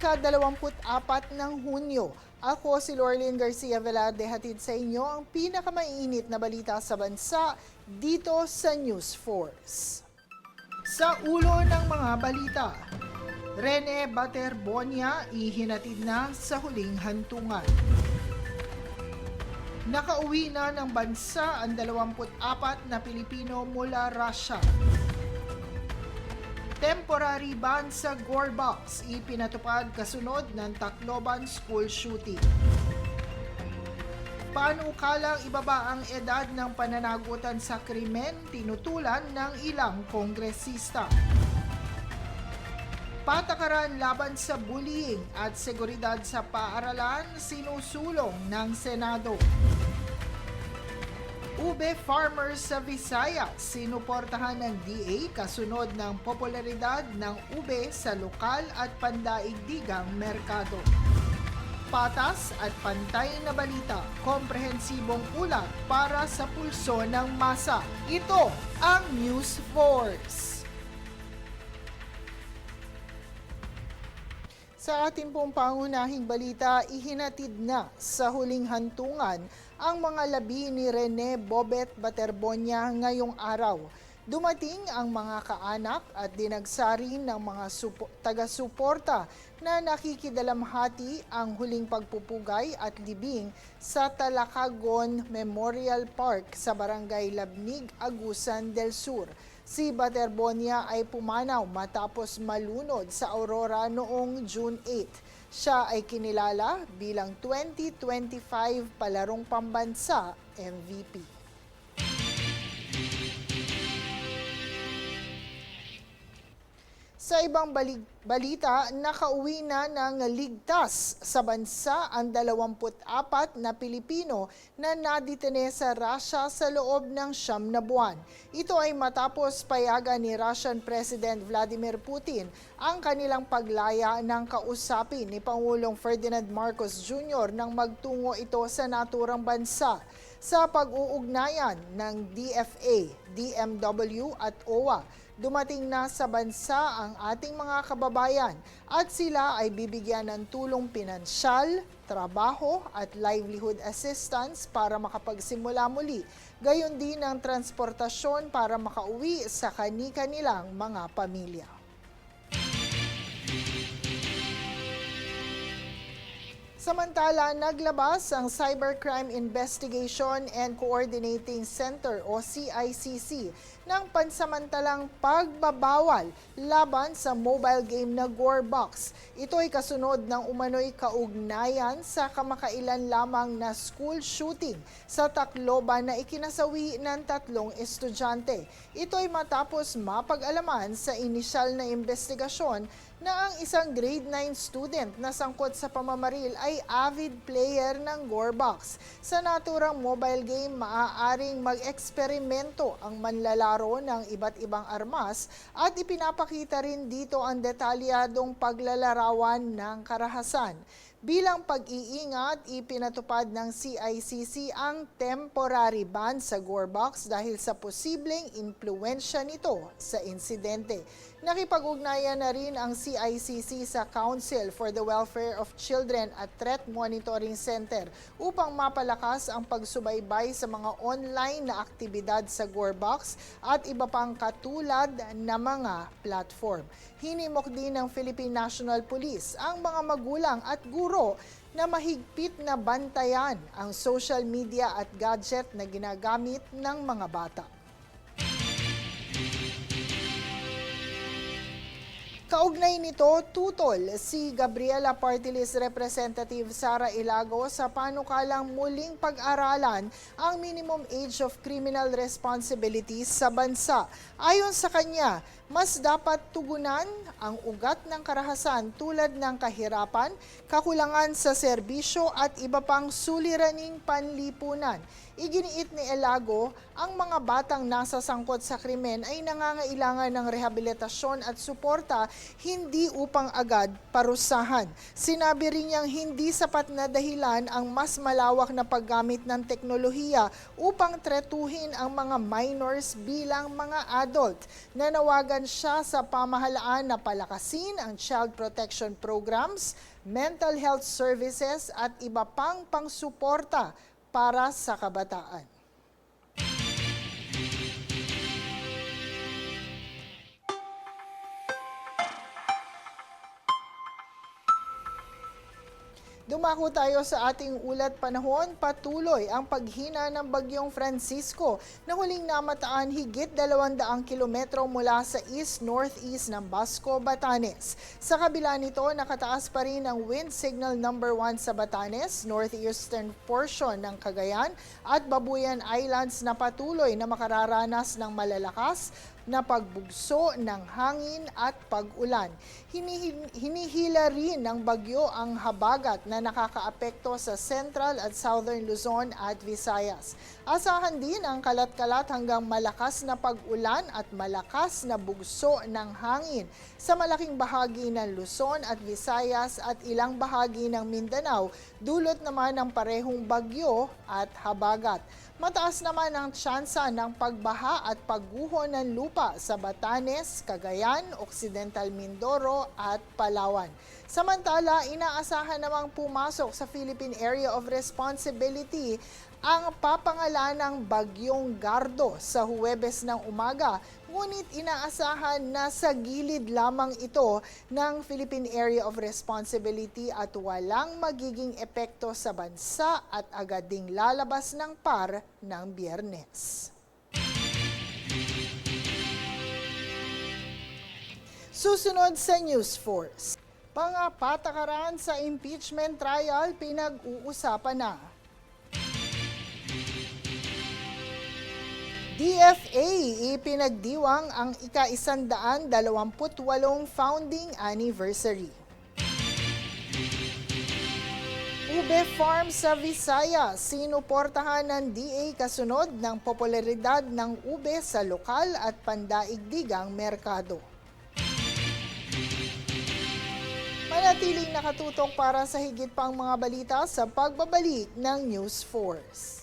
ika-24 ng Hunyo. Ako si Lorlyn Garcia Velarde, hatid sa inyo ang pinakamainit na balita sa bansa dito sa News Force. Sa ulo ng mga balita, Rene Baterbonia ihinatid na sa huling hantungan. Nakauwi na ng bansa ang 24 na Pilipino mula Russia. Temporary ban sa Gorebox ipinatupad kasunod ng Tacloban school shooting. Panukalang ibaba ang edad ng pananagutan sa krimen tinutulan ng ilang kongresista. Patakaran laban sa bullying at seguridad sa paaralan sinusulong ng Senado. Ube farmers sa Visayas sinuportahan ng DA kasunod ng popularidad ng ube sa lokal at pandaigdigang merkado. Patas at pantay na balita, komprehensibong ulat para sa pulso ng masa. Ito ang News Force. Sa ating pong pangunahing balita, ihinatid na sa huling hantungan ang mga labi ni Rene Bobet Baterbonia ngayong araw. Dumating ang mga kaanak at dinagsarin ng mga taga-suporta na nakikidalamhati ang huling pagpupugay at libing sa Talacagon Memorial Park sa Barangay Labnig, Agusan del Sur. Si Baterbonia ay pumanaw matapos malunod sa Aurora noong June 8. Siya ay kinilala bilang 2025 Palarong Pambansa MVP. Sa ibang balita, nakauwi na ng ligtas sa bansa ang 24 na Pilipino na nadetene sa Russia sa loob ng 9 na buwan. Ito ay matapos payagan ni Russian President Vladimir Putin ang kanilang paglaya ng kausapin ni Pangulong Ferdinand Marcos Jr. nang magtungo ito sa naturang bansa. Sa pag-uugnayan ng DFA, DMW at OWA, dumating na sa bansa ang ating mga kababayan at sila ay bibigyan ng tulong pinansyal, trabaho at livelihood assistance para makapagsimula muli. Gayon din ang transportasyon para makauwi sa kani-kanilang mga pamilya. Samantala, naglabas ang Cybercrime Investigation and Coordinating Center o CICC ng pansamantalang pagbabawal laban sa mobile game na Gorebox. Ito ay kasunod ng umano'y kaugnayan sa kamakailan lamang na school shooting sa Tacloban na ikinasawi ng 3 estudyante. Ito ay matapos mapag-alaman sa inisyal na investigasyon na ang isang grade 9 student na sangkot sa pamamaril ay avid player ng Gorebox. Sa naturang mobile game, maaaring mag-eksperimento ang manlalaro ng iba't ibang armas at ipinapakita rin dito ang detalyadong paglalarawan ng karahasan. Bilang pag-iingat, ipinatupad ng CICC ang temporary ban sa Gorebox dahil sa posibleng impluwensya nito sa insidente. Nakipag-ugnayan na rin ang CICC sa Council for the Welfare of Children at Threat Monitoring Center upang mapalakas ang pagsubaybay sa mga online na aktibidad sa Gorebox at iba pang katulad na mga platform. Hinimok din ng Philippine National Police ang mga magulang at guro na mahigpit na bantayan ang social media at gadget na ginagamit ng mga bata. Kaugnay nito, tutol si Gabriela Party List Representative Sara Ilago sa panukalang muling pag-aralan ang minimum age of criminal responsibilities sa bansa. Ayon sa kanya, mas dapat tugunan ang ugat ng karahasan tulad ng kahirapan, kakulangan sa serbisyo at iba pang suliraning panlipunan. Iginiit ni Ilago, ang mga batang nasa sangkot sa krimen ay nangangailangan ng rehabilitasyon at suporta, hindi upang agad parusahan. Sinabi rin niyang hindi sapat na dahilan ang mas malawak na paggamit ng teknolohiya upang tretuhin ang mga minors bilang mga adult. Nanawagan siya sa pamahalaan na palakasin ang child protection programs, mental health services at iba pang pangsuporta para sa kabataan. Dumako tayo sa ating ulat panahon. Patuloy ang paghina ng bagyong Francisco na huling namataan higit 200 kilometro mula sa east-northeast ng Basco, Batanes. Sa kabila nito, nakataas pa rin ang wind signal number 1 sa Batanes, northeastern portion ng Cagayan at Babuyan Islands na patuloy na makararanas ng malalakas na pagbugso ng hangin at pag-ulan. Hinihila rin ng bagyo ang habagat na nakakaapekto sa Central at Southern Luzon at Visayas. Asahan din ang kalat-kalat hanggang malakas na pag-ulan at malakas na bugso ng hangin sa malaking bahagi ng Luzon at Visayas at ilang bahagi ng Mindanao, dulot naman ng parehong bagyo at habagat. Mataas naman ang tsansa ng pagbaha at pagguho ng lupa sa Batanes, Cagayan, Occidental Mindoro at Palawan. Samantala, inaasahan namang pumasok sa Philippine Area of Responsibility ang papangalanang Bagyong Gardo sa Huwebes ng umaga, ngunit inaasahan na sa gilid lamang ito ng Philippine Area of Responsibility at walang magiging epekto sa bansa at agad ding lalabas ng PAR ng Biyernes. Susunod sa News Force. Pangapatakaran sa impeachment trial pinag-uusapan na. DFA ipinagdiwang ang ika-128 founding anniversary. Ube Farm sa Visayas, sinuportahan ng DA kasunod ng popularidad ng ube sa lokal at pandaigdigang merkado. Manatiling nakatutok para sa higit pang mga balita sa pagbabalik ng News Force.